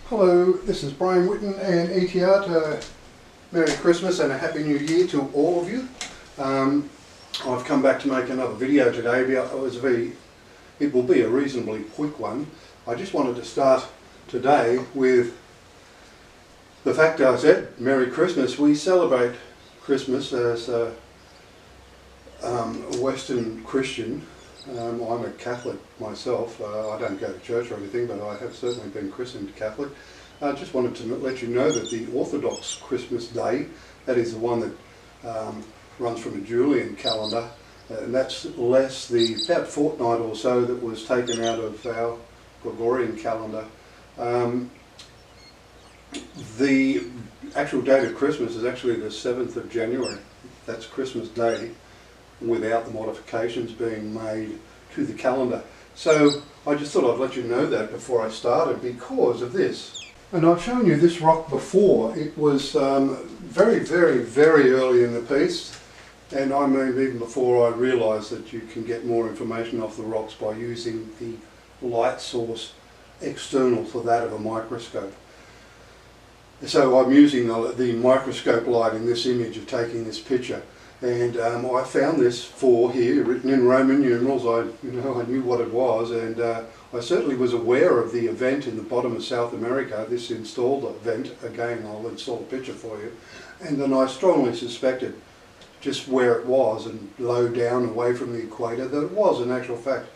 Hello, this is Brian Whitten and ETR. Merry Christmas and a Happy New Year to all of you. I've come back to make another video today. It will be a reasonably quick one. I just wanted to start today with the fact that I said Merry Christmas. We celebrate Christmas as a Western Christian. I'm a Catholic myself. I don't go to church or anything, but I have certainly been christened Catholic. I just wanted to let you know that the Orthodox Christmas Day, that is the one that runs from a Julian calendar, and that's less the about fortnight or so that was taken out of our Gregorian calendar. The actual date of Christmas is actually the 7th of January. That's Christmas Day, without the modifications being made to the calendar. So I just thought I'd let you know that before I started because of this. And I've shown you this rock before. It was very, very, very early in the piece, and I mean even before I realised that you can get more information off the rocks by using the light source external to that of a microscope. So I'm using the microscope light in this image of taking this picture. And I found this 4 here, written in Roman numerals. I knew what it was, and I certainly was aware of the event in the bottom of South America, this installed event. Again, I'll install a picture for you. And then I strongly suspected just where it was and low down away from the equator, that it was in actual fact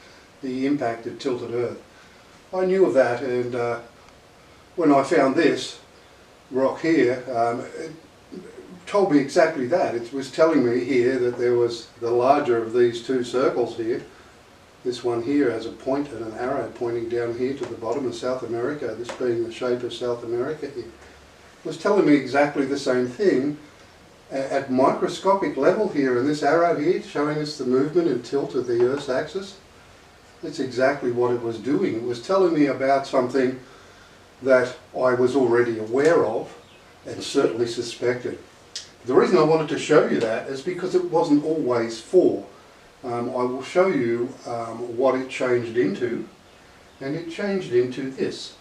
the impact that tilted Earth. I knew of that, and when I found this rock here, it told me exactly that. It was telling me here that there was the larger of these two circles here. This one here has a point and an arrow pointing down here to the bottom of South America, this being the shape of South America here. It was telling me exactly the same thing at microscopic level here, and this arrow here showing us the movement and tilt of the Earth's axis. That's exactly what it was doing. It was telling me about something that I was already aware of and certainly suspected. The reason I wanted to show you that is because it wasn't always 4. I will show you what it changed into, and it changed into this.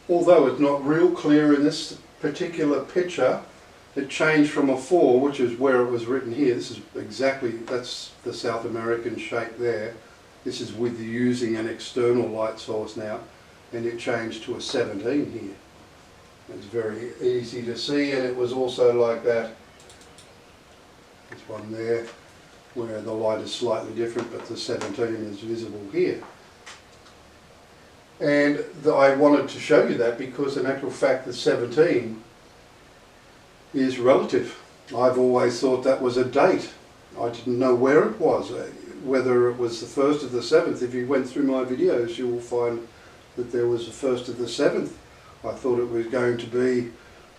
Although it's not real clear in this particular picture, it changed from a 4, which is where it was written here. This is exactly, that's the South American shape there. This is with using an external light source now, and it changed to a 17 here. It's very easy to see, and it was also like that. This one there, where the light is slightly different, but the 17 is visible here. And I wanted to show you that because in actual fact the 17 is relative. I've always thought that was a date. I didn't know where it was, whether it was the 1st of the 7th. If you went through my videos, you will find that there was the 1st of the 7th. I thought it was going to be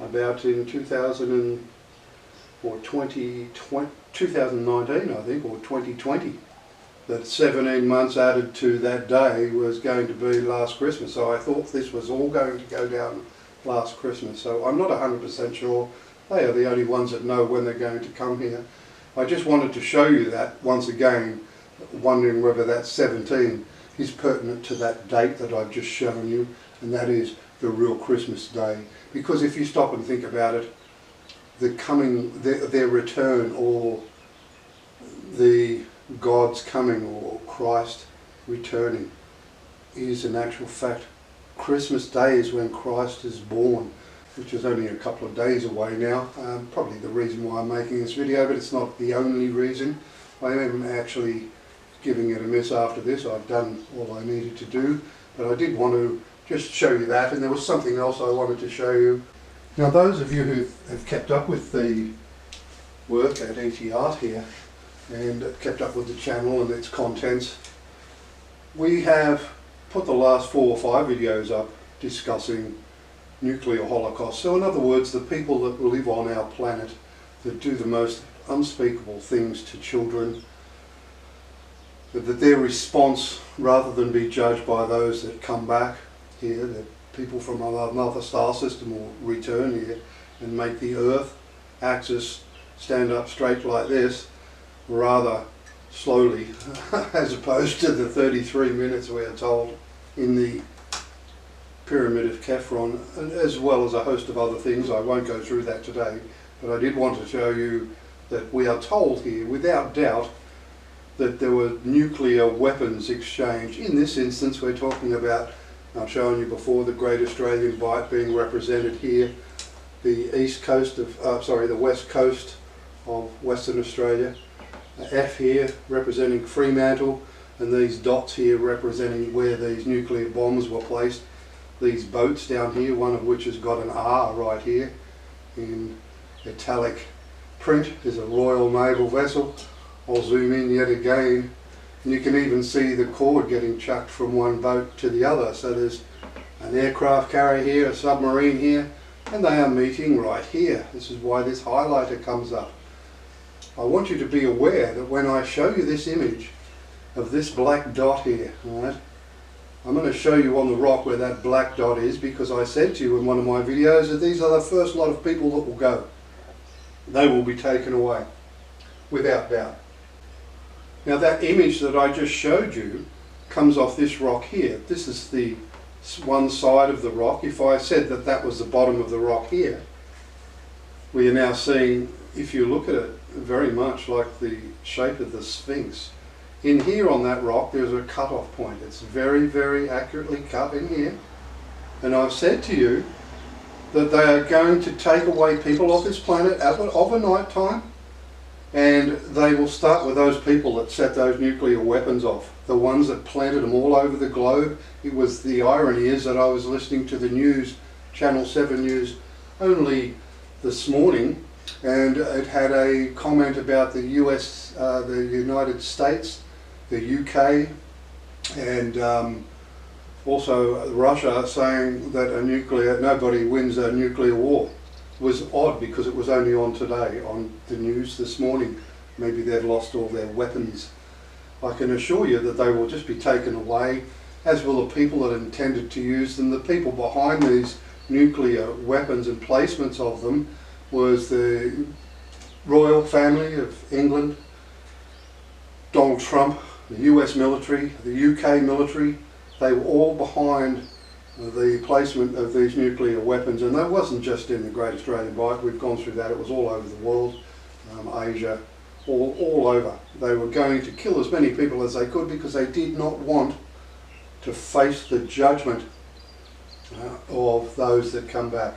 about in 2019, I think, or 2020, that 17 months added to that day was going to be last Christmas. So I thought this was all going to go down last Christmas. So I'm not 100% sure. They are the only ones that know when they're going to come here. I just wanted to show you that once again, wondering whether that 17 is pertinent to that date that I've just shown you, and that is the real Christmas Day. Because if you stop and think about it, their return, or the God's coming, or Christ returning, is in actual fact Christmas Day is when Christ is born, which is only a couple of days away now. Probably the reason why I'm making this video, but it's not the only reason. I am actually giving it a miss after this. I've done all I needed to do, but I did want to just show you that, and there was something else I wanted to show you. Now those of you who have kept up with the work at ETR here, and kept up with the channel and its contents, we have put the last 4 or 5 videos up discussing nuclear holocaust. So in other words, the people that live on our planet that do the most unspeakable things to children, that their response, rather than be judged by those that come back here, that people from another star system will return here and make the Earth axis stand up straight like this, rather slowly, as opposed to the 33 minutes we are told in the Pyramid of Khafre, as well as a host of other things. I won't go through that today, but I did want to show you that we are told here, without doubt, that there were nuclear weapons exchanged. In this instance, we're talking about, I've shown you before, the Great Australian Bight being represented here, the east coast of, the west coast of Western Australia, F here representing Fremantle, and these dots here representing where these nuclear bombs were placed. These boats down here, one of which has got an R right here in italic print, is a Royal Naval vessel. I'll zoom in yet again, and you can even see the cord getting chucked from one boat to the other. So there's an aircraft carrier here, a submarine here, and they are meeting right here. This is why this highlighter comes up. I want you to be aware that when I show you this image of this black dot here, right, I'm going to show you on the rock where that black dot is, because I said to you in one of my videos that these are the first lot of people that will go. They will be taken away, without doubt. Now that image that I just showed you comes off this rock here. This is the one side of the rock. If I said that that was the bottom of the rock here, we are now seeing, if you look at it, very much like the shape of the Sphinx. In here on that rock there's a cut-off point. It's very, very accurately cut in here. And I've said to you that they are going to take away people off this planet of a night time. And they will start with those people that set those nuclear weapons off, the ones that planted them all over the globe. It was, the irony is that I was listening to the news, Channel 7 News, only this morning, and it had a comment about the US, the United States, the UK, and also Russia, saying that nobody wins a nuclear war. Was odd because it was only on today, on the news this morning. Maybe they've lost all their weapons. I can assure you that they will just be taken away, as will the people that intended to use them. The people behind these nuclear weapons and placements of them was the royal family of England, Donald Trump, the US military, the UK military. They were all behind the placement of these nuclear weapons, and that wasn't just in the Great Australian Bight. We've gone through that. It was all over the world, Asia, all over. They were going to kill as many people as they could because they did not want to face the judgment of those that come back.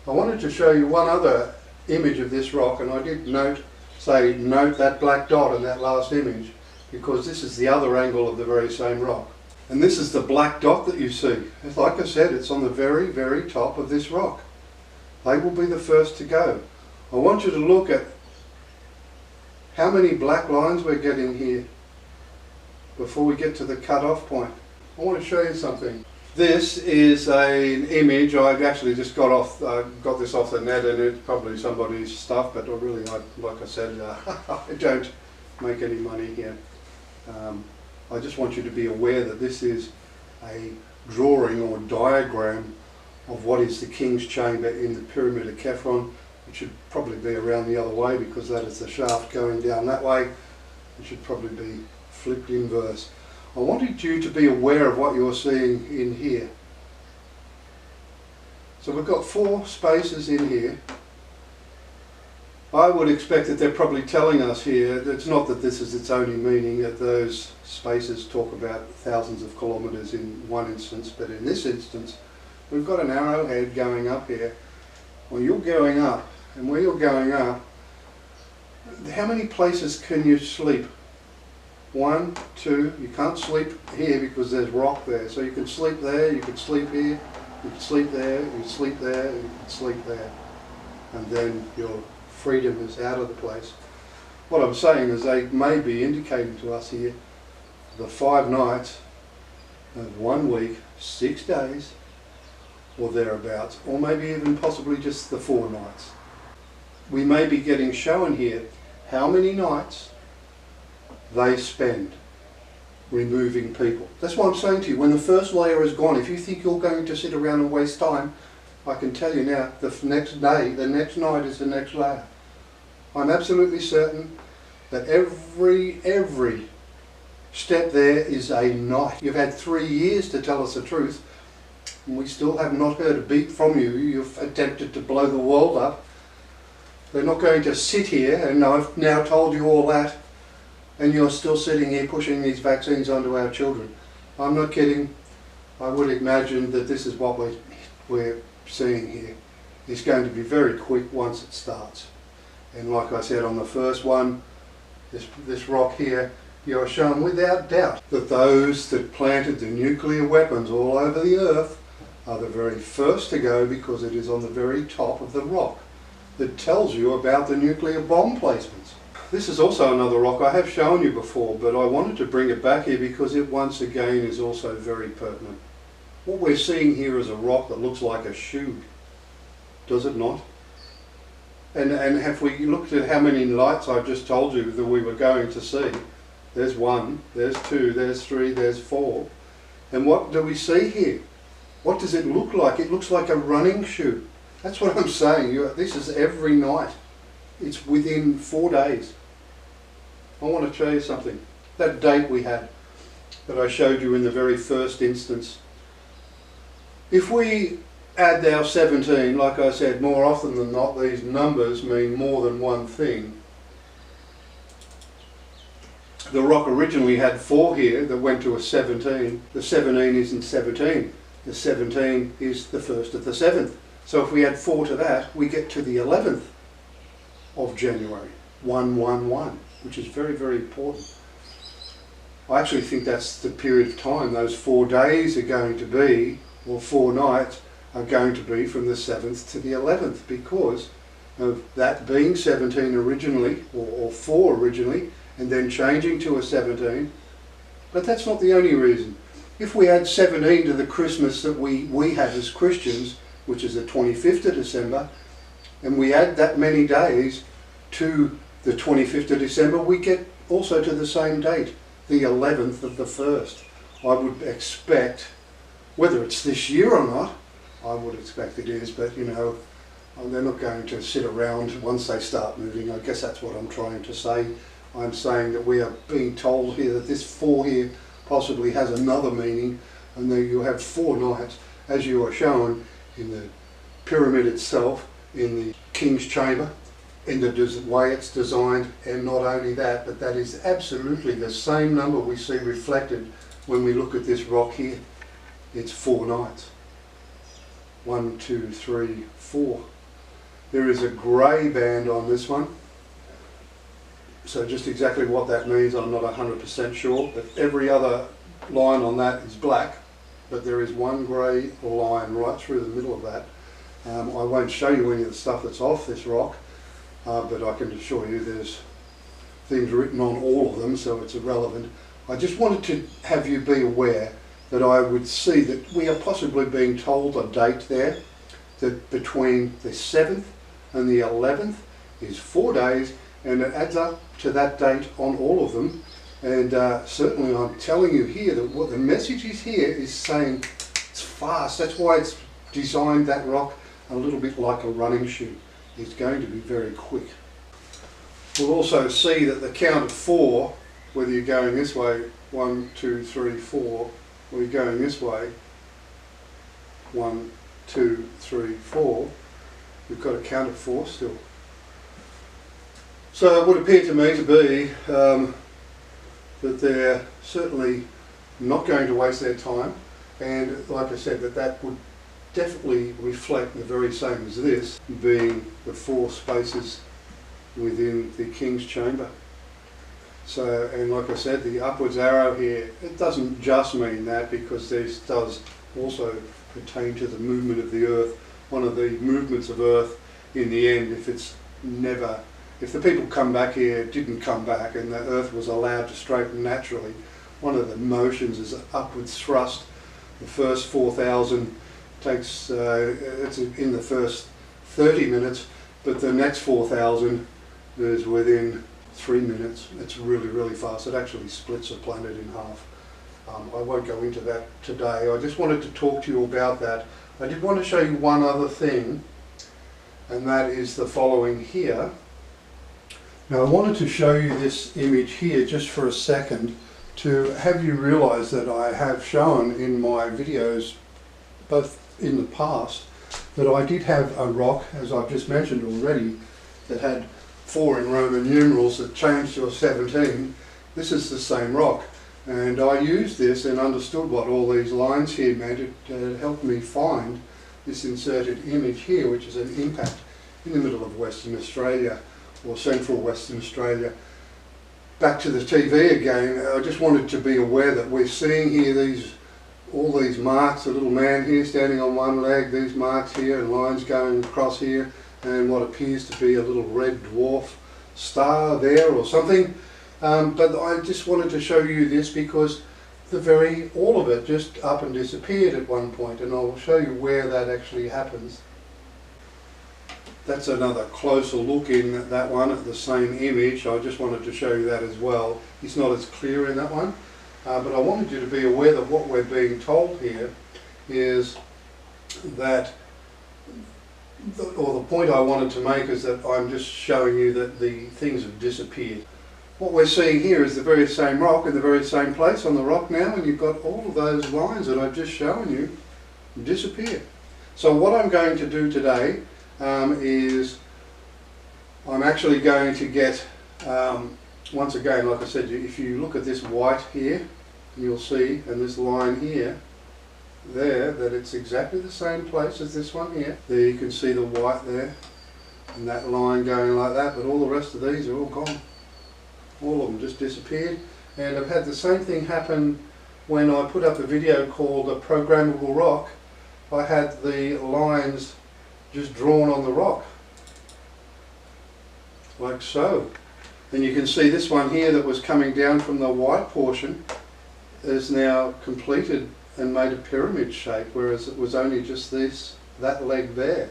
I wanted to show you one other image of this rock, and I did note that black dot in that last image, because this is the other angle of the very same rock. And this is the black dot that you see. Like I said, it's on the very, very top of this rock. They will be the first to go. I want you to look at how many black lines we're getting here before we get to the cut-off point. I want to show you something. This is an image I've actually just got this off the net, and it's probably somebody's stuff, but like I said, I don't make any money here. I just want you to be aware that this is a drawing or diagram of what is the King's Chamber in the Pyramid of Khafre. It should probably be around the other way because that is the shaft going down that way. It should probably be flipped inverse. I wanted you to be aware of what you're seeing in here. So we've got 4 spaces in here. I would expect that they're probably telling us here that it's not that this is its only meaning, that those spaces talk about thousands of kilometres in one instance, but in this instance we've got an arrowhead going up here. Well, you're going up, and where you're going up, how many places can you sleep? 1, 2, you can't sleep here because there's rock there, so you can sleep there, you can sleep here, you can sleep there, you can sleep there, you can sleep there, and then your freedom is out of the place. What I'm saying is they may be indicating to us here the 5 nights of 1 week, 6 days, or thereabouts, or maybe even possibly just the 4 nights. We may be getting shown here how many nights they spend removing people. That's what I'm saying to you. When the first layer is gone, if you think you're going to sit around and waste time, I can tell you now, the next day, the next night is the next layer. I'm absolutely certain that every step there is a knife. You've had 3 years to tell us the truth. and we still have not heard a beep from you. You've attempted to blow the world up. They're not going to sit here, and I've now told you all that, and you're still sitting here pushing these vaccines onto our children. I'm not kidding. I would imagine that this is what we're seeing here. It's going to be very quick once it starts. And like I said on the first one, this rock here, you are shown without doubt that those that planted the nuclear weapons all over the earth are the very first to go, because it is on the very top of the rock that tells you about the nuclear bomb placements. This is also another rock I have shown you before, but I wanted to bring it back here because it once again is also very pertinent. What we're seeing here is a rock that looks like a shoe, does it not? And have we looked at how many lights I've just told you that we were going to see? There's 1, there's 2, there's 3, there's 4. And what do we see here? What does it look like? It looks like a running shoe. That's what I'm saying. This is every night. It's within 4 days. I want to show you something. That date we had that I showed you in the very first instance. If we add our 17, like I said, more often than not these numbers mean more than one thing. The rock originally had 4 here that went to a 17. The 17 isn't 17. The 17 is the first of the 7th. So if we add 4 to that, we get to the 11th of January, 111, which is very, very important. I actually think that's the period of time. Those 4 days are going to be, or 4 nights, are going to be from the 7th to the 11th, because of that being 17 originally, or 4 originally, and then changing to a 17. But that's not the only reason. If we add 17 to the Christmas that we have as Christians, which is the 25th of December, and we add that many days to the 25th of December, we get also to the same date, the 11th of the 1st. I would expect, whether it's this year or not, I would expect it is, but you know, they're not going to sit around once they start moving. I guess that's what I'm trying to say. I'm saying that we are being told here that this 4 here possibly has another meaning, and then you have 4 nights, as you are shown in the pyramid itself, in the King's Chamber, in the way it's designed. And not only that, but that is absolutely the same number we see reflected when we look at this rock here. It's 4 nights. 1, 2, 3, 4. There is a grey band on this one. So just exactly what that means, I'm not 100% sure, but every other line on that is black, but there is one grey line right through the middle of that. I won't show you any of the stuff that's off this rock, but I can assure you there's things written on all of them, so it's irrelevant. I just wanted to have you be aware that I would see that we are possibly being told a date there, that between the 7th and the 11th is 4 days, and it adds up to that date on all of them. And certainly I'm telling you here that what the message is here is saying it's fast. That's why it's designed, that rock, a little bit like a running shoe. It's going to be very quick. We'll also see that the count of 4, whether you're going this way, 1, 2, 3, 4, or you're going this way, 1, 2, 3, 4, we've got a count of 4 still. So it would appear to me to be that they're certainly not going to waste their time, and like I said, that would definitely reflect the very same as this, being the 4 spaces within the King's Chamber. So, and like I said, the upwards arrow here, it doesn't just mean that, because this does also pertain to the movement of the Earth. One of the movements of Earth in the end, if the people come back here didn't come back and the Earth was allowed to straighten naturally, one of the motions is an upwards thrust. The first 4,000 takes, it's in the first 30 minutes, but the next 4,000 is within 3 minutes. It's really, really fast. It actually splits a planet in half. I won't go into that today. I just wanted to talk to you about that. I did want to show you one other thing, and that is the following here. Now I wanted to show you this image here just for a second to have you realize that I have shown in my videos both in the past, that I did have a rock, as I've just mentioned already, that had 4 in Roman numerals that changed to a 17. This is the same rock, and I used this and understood what all these lines here meant. It helped me find this inserted image here, which is an impact in the middle of Western Australia, or central Western Australia. Back to the TV again, I just wanted to be aware that we're seeing here all these marks, a little man here standing on one leg, these marks here and lines going across here, and what appears to be a little red dwarf star there or something. But I just wanted to show you this because all of it just up and disappeared at one point, and I'll show you where that actually happens. That's another closer look in that one at the same image. I just wanted to show you that as well. It's not as clear in that one, but I wanted you to be aware that what we're being told here is that, or the point I wanted to make is that I'm just showing you that the things have disappeared. What we're seeing here is the very same rock in the very same place on the rock now, and you've got all of those lines that I've just shown you disappear. So what I'm going to do today is I'm actually going to get, once again, like I said, if you look at this white here, you'll see, and this line here, there, that it's exactly the same place as this one here. There you can see the white there, and that line going like that, but all the rest of these are all gone. All of them just disappeared. And I've had the same thing happen when I put up a video called A Programmable Rock. I had the lines just drawn on the rock, like so. And you can see this one here that was coming down from the white portion is now completed and made a pyramid shape, whereas it was only just that leg there,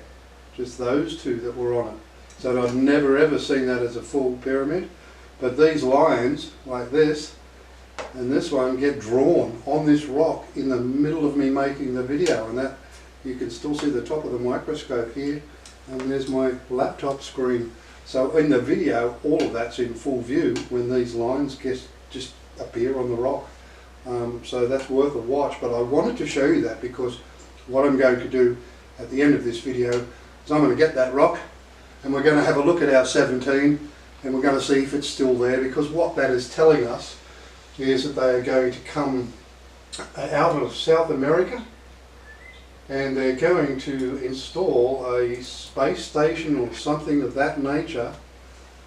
just those two that were on it. So I've never ever seen that as a full pyramid. But these lines, like this, and this one get drawn on this rock in the middle of me making the video, and that you can still see the top of the microscope here, and there's my laptop screen. So in the video, all of that's in full view when these lines just appear on the rock. So that's worth a watch, but I wanted to show you that because what I'm going to do at the end of this video is I'm going to get that rock and we're going to have a look at our 17 and we're going to see if it's still there, because what that is telling us is that they are going to come out of South America and they're going to install a space station or something of that nature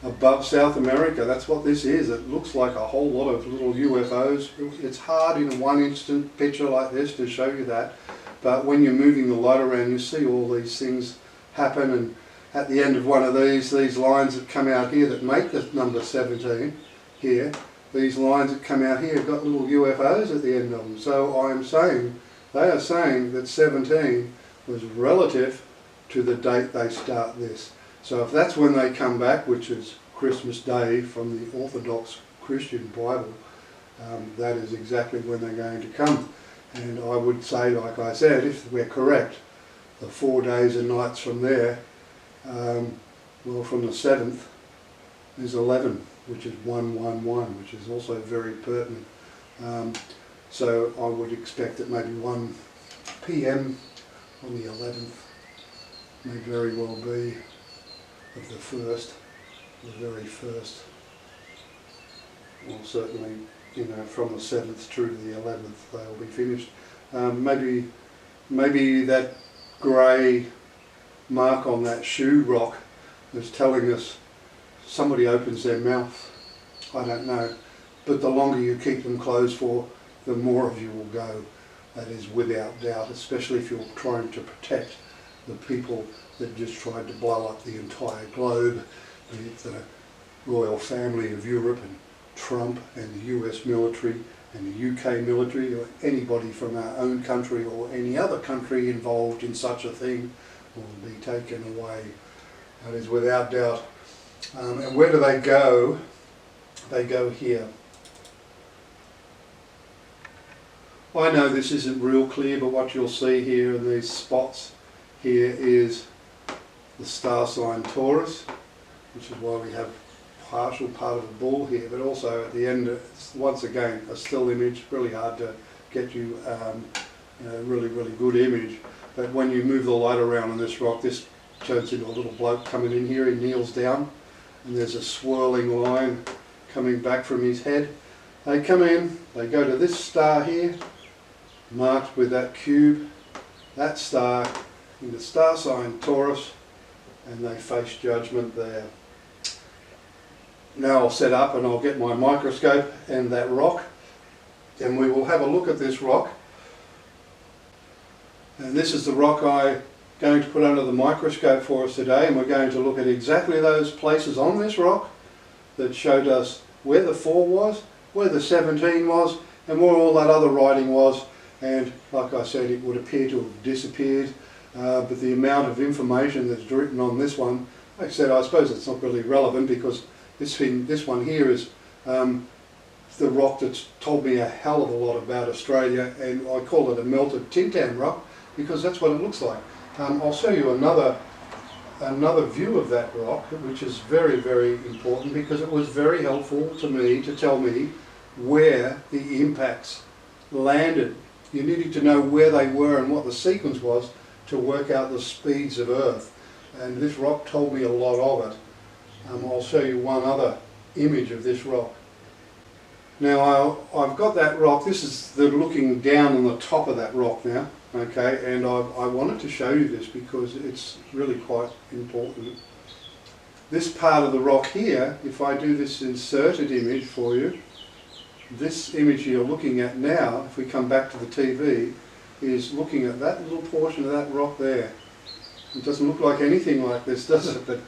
above South America. That's what this is. It looks like a whole lot of little UFOs. It's hard in a one instant picture like this to show you that, but when you're moving the light around you see all these things happen, and at the end of one of these lines that come out here that make the number 17 here, these lines that come out here have got little UFOs at the end of them. So I'm saying, they are saying that 17 was relative to the date they start this. So if that's when they come back, which is Christmas Day from the Orthodox Christian Bible, that is exactly when they're going to come. And I would say, like I said, if we're correct, the 4 days and nights from there, well, from the 7th is 11, which is 111, which is also very pertinent. So I would expect that maybe 1 p.m. on the 11th may very well be of the first, the very first. Well, certainly, you know, from the 7th through to the 11th they'll be finished. Maybe that grey mark on that shoe rock is telling us somebody opens their mouth. I don't know. But the longer you keep them closed for, the more of you will go. That is without doubt, especially if you're trying to protect the people that just tried to blow up the entire globe, be it the royal family of Europe and Trump and the US military and the UK military, or anybody from our own country or any other country involved in such a thing will be taken away. That is without doubt. And where do they go? They go here. I know this isn't real clear, but what you'll see here in these spots here is the star sign Taurus, which is why we have partial part of a bull here, but also at the end, once again, a still image, really hard to get you really good image. But when you move the light around on this rock, this turns into a little bloke coming in here. He kneels down and there's a swirling line coming back from his head. They come in, they go to this star here, marked with that cube, that star in the star sign Taurus, and they face judgment there. Now I'll set up and I'll get my microscope and that rock, and we will have a look at this rock. And this is the rock I'm going to put under the microscope for us today, and we're going to look at exactly those places on this rock that showed us where the 4 was, where the 17 was, and where all that other writing was. And like I said, it would appear to have disappeared, but the amount of information that's written on this one, like I said, I suppose it's not really relevant, because this one here is the rock that's told me a hell of a lot about Australia, and I call it a melted tintan rock because that's what it looks like. I'll show you another view of that rock, which is very important, because it was very helpful to me to tell me where the impacts landed. You needed to know where they were and what the sequence was to work out the speeds of Earth, and this rock told me a lot of it. I'll show you one other image of this rock. Now I've got that rock. This is the looking down on the top of that rock now, okay, and I wanted to show you this because it's really quite important. This part of the rock here, if I do this inserted image for you, this image you're looking at now, if we come back to the TV, is looking at that little portion of that rock there. It doesn't look like anything like this, does it? But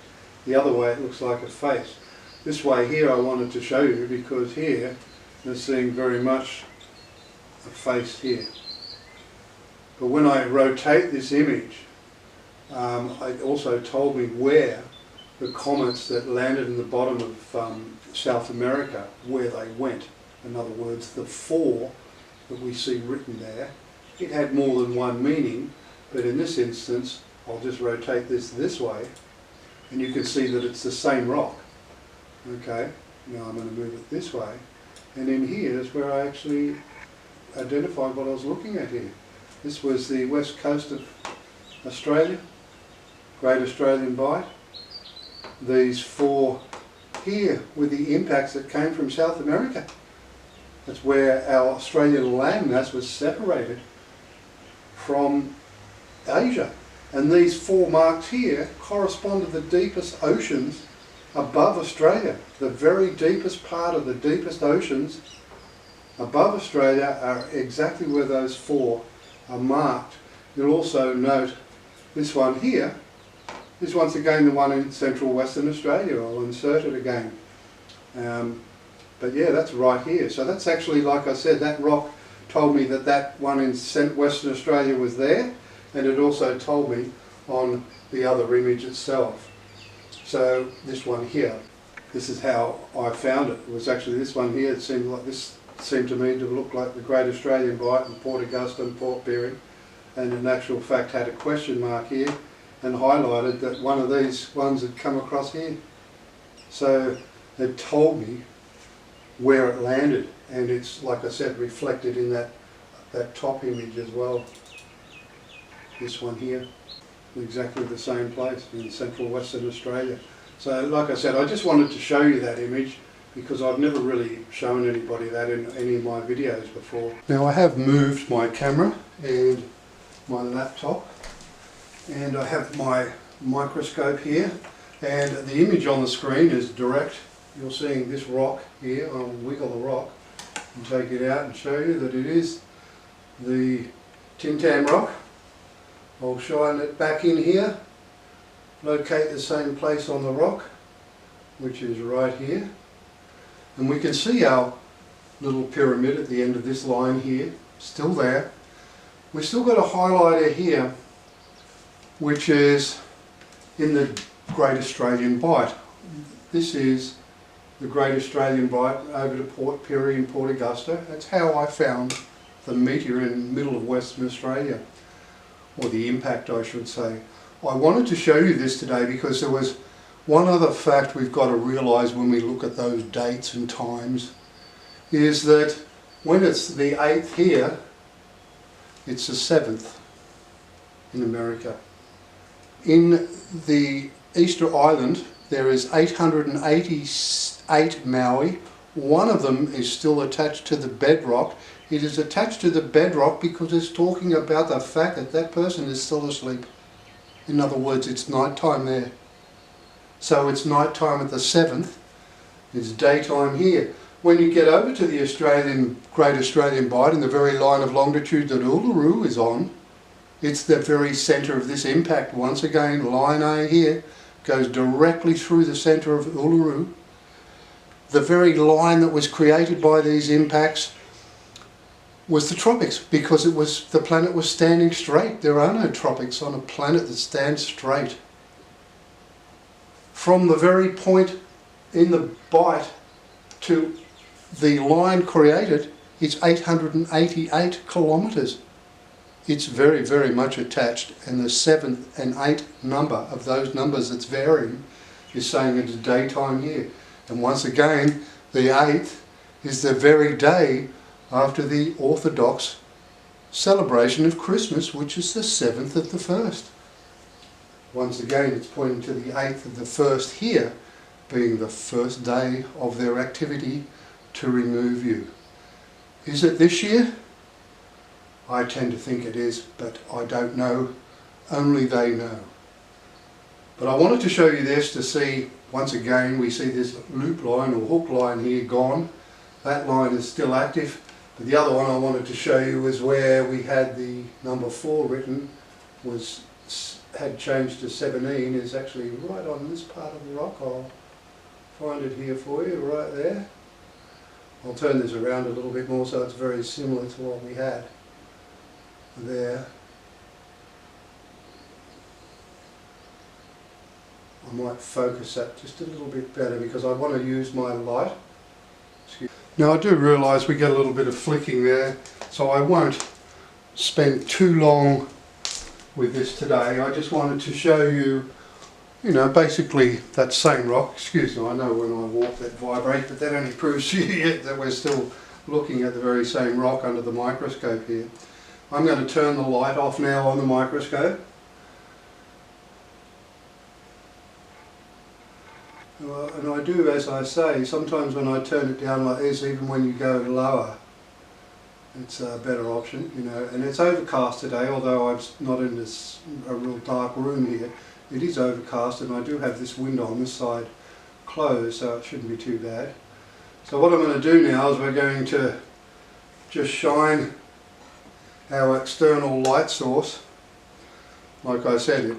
the other way it looks like a face. This way here I wanted to show you, because here you're seeing very much a face here. But when I rotate this image, it also told me where the comets that landed in the bottom of South America, where they went. In other words, the 4 that we see written there, it had more than one meaning, but in this instance I'll just rotate this way, and you can see that it's the same rock. Okay, now I'm going to move it this way, and in here is where I actually identified what I was looking at here. This was the west coast of Australia, Great Australian Bight. These 4 here were the impacts that came from South America. That's where our Australian landmass was separated from Asia. And these 4 marks here correspond to the deepest oceans above Australia. The very deepest part of the deepest oceans above Australia are exactly where those 4 are marked. You'll also note this one here is once again the one in central Western Australia. I'll insert it again. But yeah, that's right here. So that's actually, like I said, that rock told me that that one in Western Australia was there, and it also told me on the other image itself. So this one here, this is how I found it. It was actually this one here. It seemed like this seemed to me to look like the Great Australian Bight and Port Augusta and Port Pirie, and in actual fact had a question mark here and highlighted that one of these ones had come across here. So it told me where it landed, and it's, like I said, reflected in that top image as well. This one here, exactly the same place in central Western Australia. So like I said, I just wanted to show you that image because I've never really shown anybody that in any of my videos before. Now I have moved my camera and my laptop, and I have my microscope here, and the image on the screen is direct. You're seeing this rock here. I'll wiggle the rock and take it out and show you that it is the tintan rock. I'll shine it back in here, locate the same place on the rock, which is right here, and we can see our little pyramid at the end of this line here, still there. We've still got a highlighter here, which is in the Great Australian Bight. This is the Great Australian Bight over to Port Pirie and Port Augusta. That's how I found the meteor in the middle of Western Australia, or the impact I should say. I wanted to show you this today because there was one other fact we've got to realise when we look at those dates and times, is that when it's the 8th here, It's the 7th in America. In the Easter Island there is 888 Maui. One of them is still attached to the bedrock. It is attached to the bedrock because it's talking about the fact that that person is still asleep. In other words, it's night time there. So it's night time at the 7th, it's daytime here. When you get over to the Great Australian Bight, in the very line of longitude that Uluru is on, it's the very centre of this impact. Once again, line A here goes directly through the centre of Uluru. The very line that was created by these impacts was the tropics, because the planet was standing straight. There are no tropics on a planet that stands straight. From the very point in the bight to the line created, it's 888 kilometres. It's very, very much attached, and the 7th and 8th number of those numbers that's varying is saying it's daytime here. And once again, the 8th is the very day after the Orthodox celebration of Christmas, which is the 7th of the 1st. Once again, it's pointing to the 8th of the 1st here, being the first day of their activity to remove you. Is it this year? I tend to think it is, but I don't know. Only they know. But I wanted to show you this to see, once again, we see this loop line or hook line here gone. That line is still active. But the other one I wanted to show you was where we had the number 4 written, had changed to 17, is actually right on this part of the rock. I'll find it here for you, right there. I'll turn this around a little bit more so it's very similar to what we had there. I might focus that just a little bit better because I want to use my light. Now I do realise we get a little bit of flicking there, so I won't spend too long with this today. I just wanted to show you, basically that same rock. Excuse me, I know when I walk that vibrate, but that only proves to you yet that we're still looking at the very same rock under the microscope here. I'm going to turn the light off now on the microscope. And I do, as I say, sometimes when I turn it down like this, even when you go lower, it's a better option, and it's overcast today, although I'm not in a real dark room here. It is overcast, and I do have this window on this side closed, so it shouldn't be too bad. So what I'm going to do now is we're going to just shine our external light source. Like I said,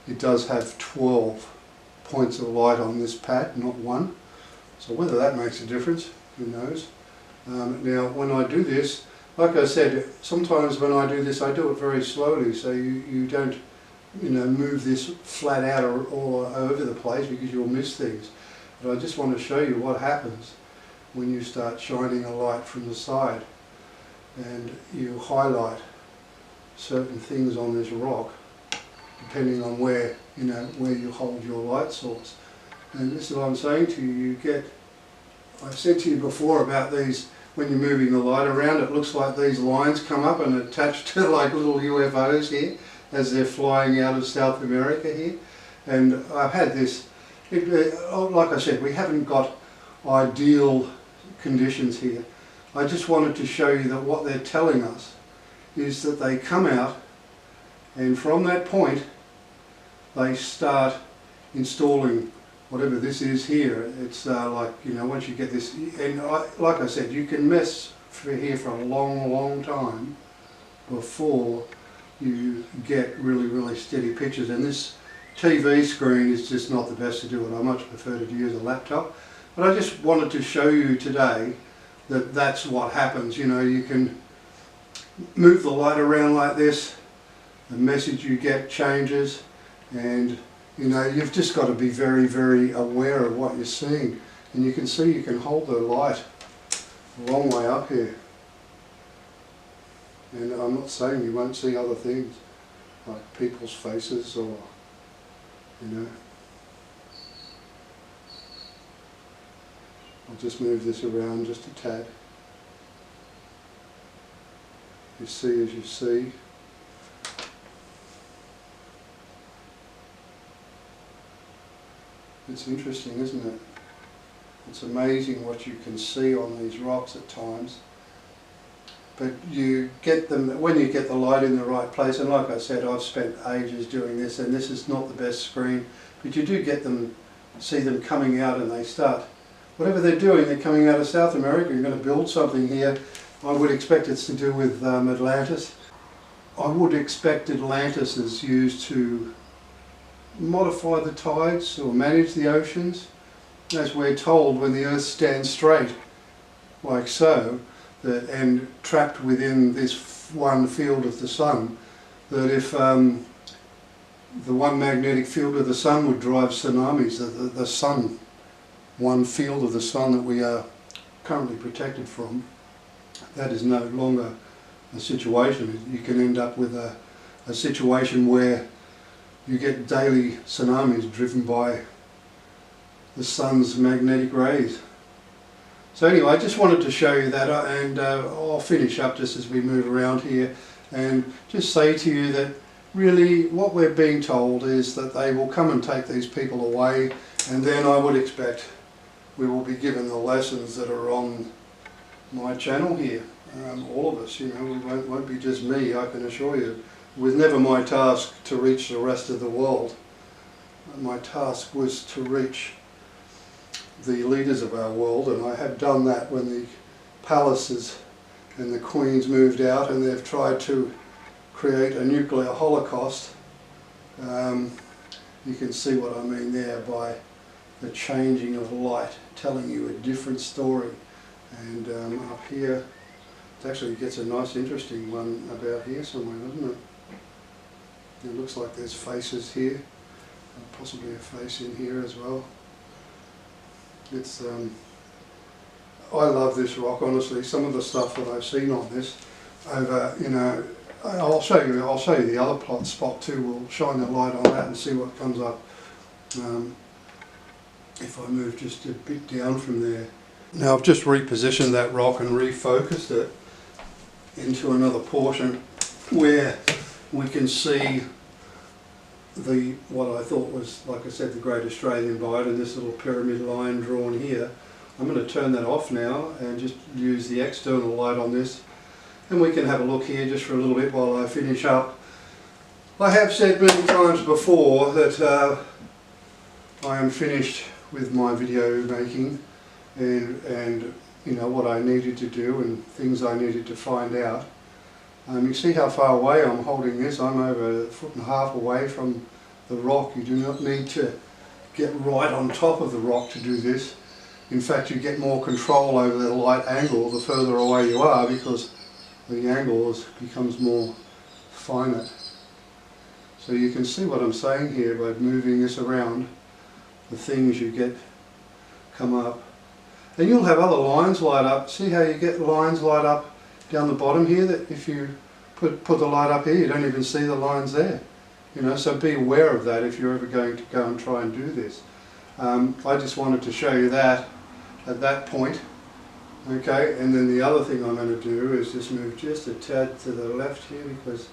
it does have 12 points of light on this pad, not 1. So whether that makes a difference, who knows. Now when I do this, like I said, sometimes when I do this I do it very slowly, so you don't move this flat out or all over the place because you'll miss things. But I just want to show you what happens when you start shining a light from the side and you highlight certain things on this rock depending on where you hold your light source. And this is what I'm saying to you, I've said to you before about these, when you're moving the light around, it looks like these lines come up and attach to like little UFOs here as they're flying out of South America here. And I've had this, like I said, we haven't got ideal conditions here. I just wanted to show you that what they're telling us is that they come out, and from that point they start installing whatever this is here. It's once you get this, and like I said, you can mess here for a long time before you get really steady pictures. And this TV screen is just not the best to do it. I much prefer to use a laptop. But I just wanted to show you today that that's what happens. You can move the light around like this, the message you get changes, and you've just got to be very aware of what you're seeing. And you can see you can hold the light a long way up here. And I'm not saying you won't see other things, like people's faces or, I'll just move this around just a tad. You see as you see. It's interesting, isn't it? It's amazing what you can see on these rocks at times. But you get them, when you get the light in the right place, and like I said, I've spent ages doing this, and this is not the best screen, but you do get them, see them coming out, and they start, whatever they're doing, they're coming out of South America. You're going to build something here. I would expect it's to do with Atlantis. I would expect Atlantis is used to modify the tides or manage the oceans. As we're told, when the Earth stands straight, like so, that, and trapped within this one field of the sun, that if the one magnetic field of the sun would drive tsunamis, the sun, one field of the sun that we are currently protected from, that is no longer a situation. You can end up with a situation where you get daily tsunamis driven by the sun's magnetic rays. So anyway, I just wanted to show you that, and I'll finish up just as we move around here and just say to you that really what we're being told is that they will come and take these people away, and then I would expect we will be given the lessons that are on my channel here. All of us, you know, it won't be just me, I can assure you. It was never my task to reach the rest of the world. My task was to reach the leaders of our world, and I have done that when the palaces and the queens moved out and they've tried to create a nuclear holocaust. You can see what I mean there by the changing of light, telling you a different story. And up here, it actually gets a nice interesting one about here somewhere, doesn't it? It looks like there's faces here, and possibly a face in here as well. It's I love this rock, honestly. Some of the stuff that I've seen on this over, you know, I'll show you the other plot spot too. We'll shine the light on that and see what comes up. If I move just a bit down from there. Now I've just repositioned that rock and refocused it into another portion where we can see what I thought was, like I said, the Great Australian Bight, and this little pyramid line drawn here. I'm going to turn that off now and just use the external light on this, and we can have a look here just for a little bit while I finish up. I have said many times before that I am finished with my video making and you know what I needed to do and things I needed to find out. You see how far away I'm holding this. I'm over 1.5 feet away from the rock. You do not need to get right on top of the rock to do this. In fact, you get more control over the light angle the further away you are, because the angle becomes more finite. So you can see what I'm saying here by moving this around, the things you get come up. And you'll have other lines light up. See how you get lines light up down the bottom here, that if you put the light up here, you don't even see the lines there. You know, so be aware of that if you're ever going to go and try and do this. I just wanted to show you that at that point. Okay, and then the other thing I'm going to do is just move just a tad to the left here, because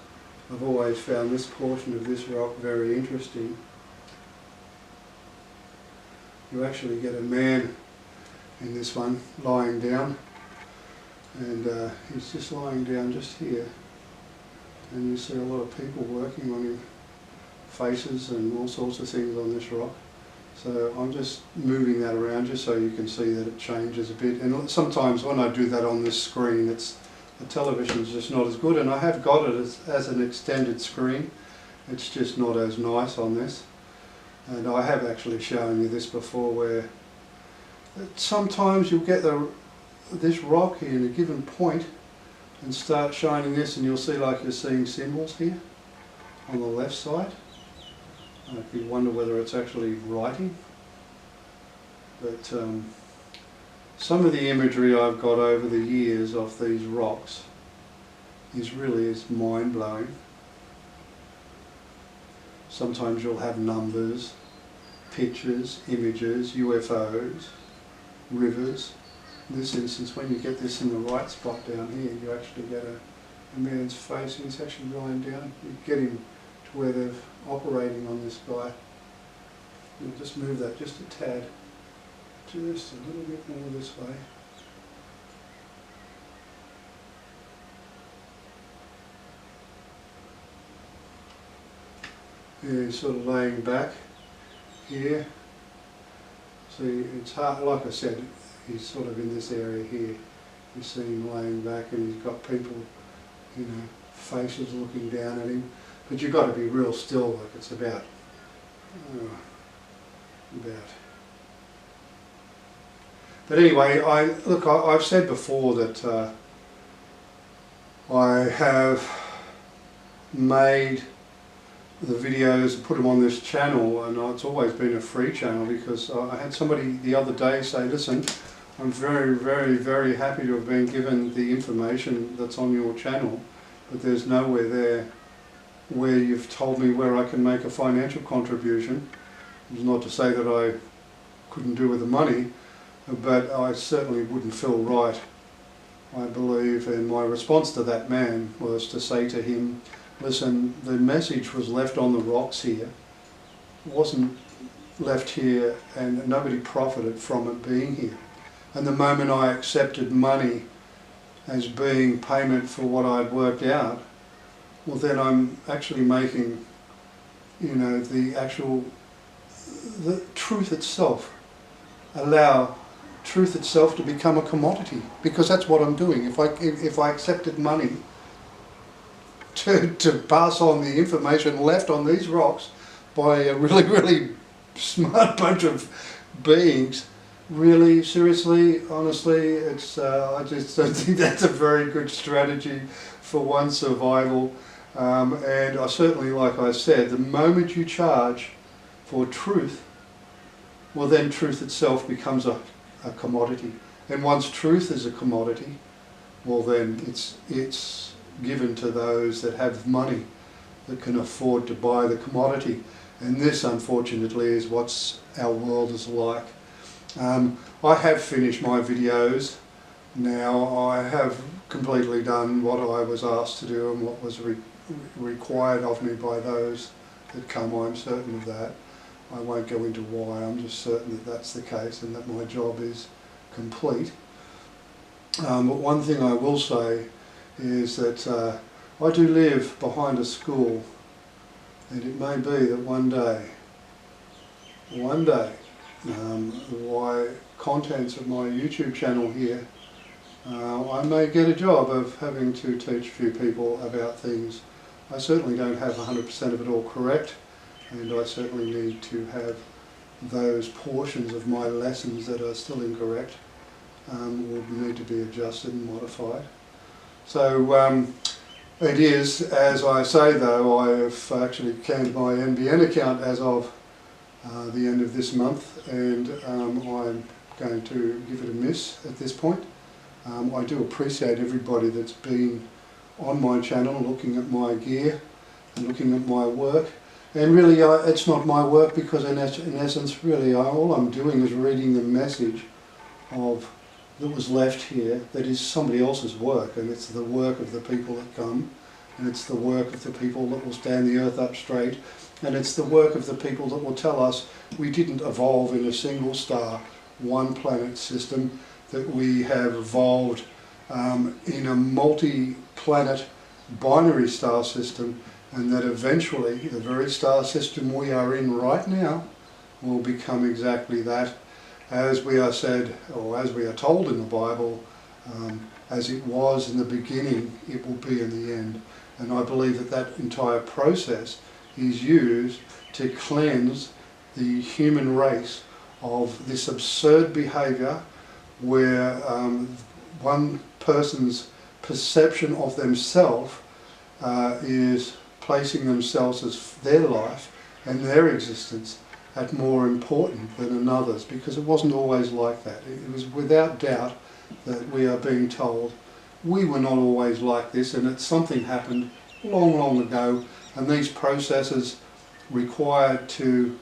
I've always found this portion of this rock very interesting. You actually get a man in this one lying down, and he's just lying down just here, and you see a lot of people working on him, faces and all sorts of things on this rock. So I'm just moving that around just so you can see that it changes a bit. And sometimes when I do that on this screen, the television's just not as good, and I have got it as an extended screen. It's just not as nice on this. And I have actually shown you this before, where sometimes you'll get this rock here in a given point and start shining this, and you'll see like you're seeing symbols here on the left side. If you wonder whether it's actually writing. But some of the imagery I've got over the years of these rocks is mind-blowing. Sometimes you'll have numbers, pictures, images, UFOs, rivers. In this instance, when you get this in the right spot down here, you actually get a man's face, and he's actually lying down. You get him to where they're operating on this guy. We'll just move that just a tad, just a little bit more this way. Yeah, he's sort of laying back here. See, it's hard, like I said, he's sort of in this area here. You see him laying back, and he's got people, you know, faces looking down at him. But you've got to be real still, like it's about. But anyway, I've said before that I have made the videos and put them on this channel, and it's always been a free channel, because I had somebody the other day say, listen, I'm very, very, very happy to have been given the information that's on your channel, but there's nowhere there where you've told me where I can make a financial contribution. It's not to say that I couldn't do with the money, but I certainly wouldn't feel right, I believe. And my response to that man was to say to him, listen, the message was left on the rocks here. It wasn't left here, and nobody profited from it being here. And the moment I accepted money as being payment for what I'd worked out, well, then I'm actually making, you know, the truth itself, allow truth itself to become a commodity, because that's what I'm doing. If I accepted money to pass on the information left on these rocks by a really, really smart bunch of beings, really, seriously, honestly, it's I just don't think that's a very good strategy for one's survival. And I certainly, like I said, the moment you charge for truth, well, then truth itself becomes a commodity. And once truth is a commodity, well, then it's given to those that have money, that can afford to buy the commodity. And this, unfortunately, is what our world is like. I have finished my videos now. I have completely done what I was asked to do and what was required of me by those that come. I'm certain of that. I won't go into why. I'm just certain that that's the case and that my job is complete. But one thing I will say is that I do live behind a school, and it may be that one day, the contents of my YouTube channel here, I may get a job of having to teach a few people about things. I certainly don't have 100% of it all correct, and I certainly need to have those portions of my lessons that are still incorrect will need to be adjusted and modified. So it is, as I say though, I have actually canned my NBN account as of the end of this month, and I'm going to give it a miss at this point. I do appreciate everybody that's been on my channel looking at my gear and looking at my work. And really it's not my work, because in essence really all I'm doing is reading the message that was left here, that is somebody else's work, and it's the work of the people that come, and it's the work of the people that will stand the earth up straight, and it's the work of the people that will tell us we didn't evolve in a single star, one planet system, that we have evolved in a multi-planet binary star system, and that eventually the very star system we are in right now will become exactly that. As we are said, or as we are told in the Bible, as it was in the beginning, it will be in the end. And I believe that that entire process is used to cleanse the human race of this absurd behaviour where one person's perception of themselves is placing themselves as their life and their existence at more important than another's, because it wasn't always like that. It was without doubt that we are being told we were not always like this, and that something happened long, long ago, and these processes required to,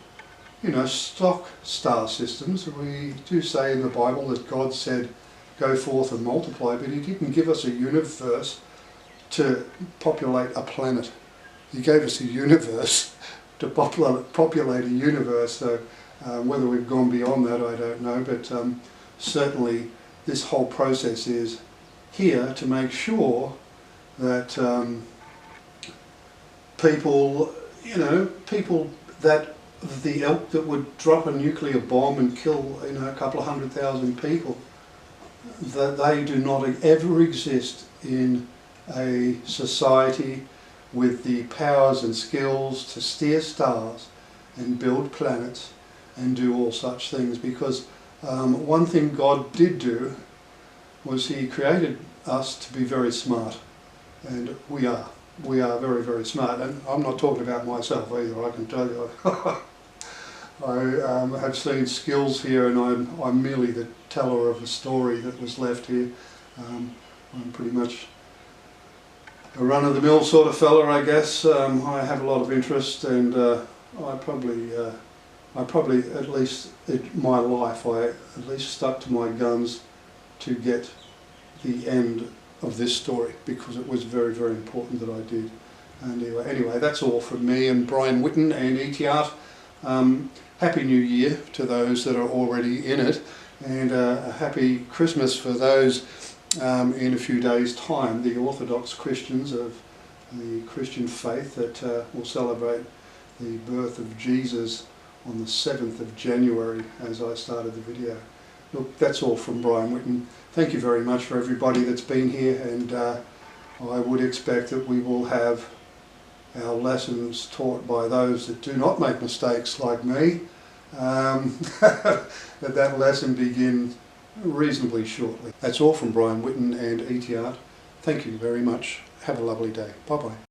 you know, stock star systems. We do say in the Bible that God said, go forth and multiply, but he didn't give us a universe to populate a planet. He gave us a universe to populate a universe. So whether we've gone beyond that, I don't know. But certainly this whole process is here to make sure that people, people that the ilk that would drop a nuclear bomb and kill, a couple of 100,000 people, that they do not ever exist in a society with the powers and skills to steer stars and build planets and do all such things. Because one thing God did do was He created us to be very smart, and we are very, very smart. And I'm not talking about myself either, I can tell you. I have seen skills here, and I'm merely the teller of a story that was left here. I'm pretty much a run-of-the-mill sort of fella, I guess. I have a lot of interest, and I probably at least in my life, I at least stuck to my guns to get the end of this story, because it was very, very important that I did. And anyway, that's all from me and Brian Whitten and ET Art. Happy New Year to those that are already in it, and a happy Christmas for those in a few days' time, the Orthodox Christians of the Christian faith that will celebrate the birth of Jesus on the 7th of January, as I started the video. Look, that's all from Brian Whitten. Thank you very much for everybody that's been here, and I would expect that we will have our lessons taught by those that do not make mistakes like me, that lesson begins reasonably shortly. That's all from Brian Whitten and ET Art. Thank you very much. Have a lovely day. Bye-bye.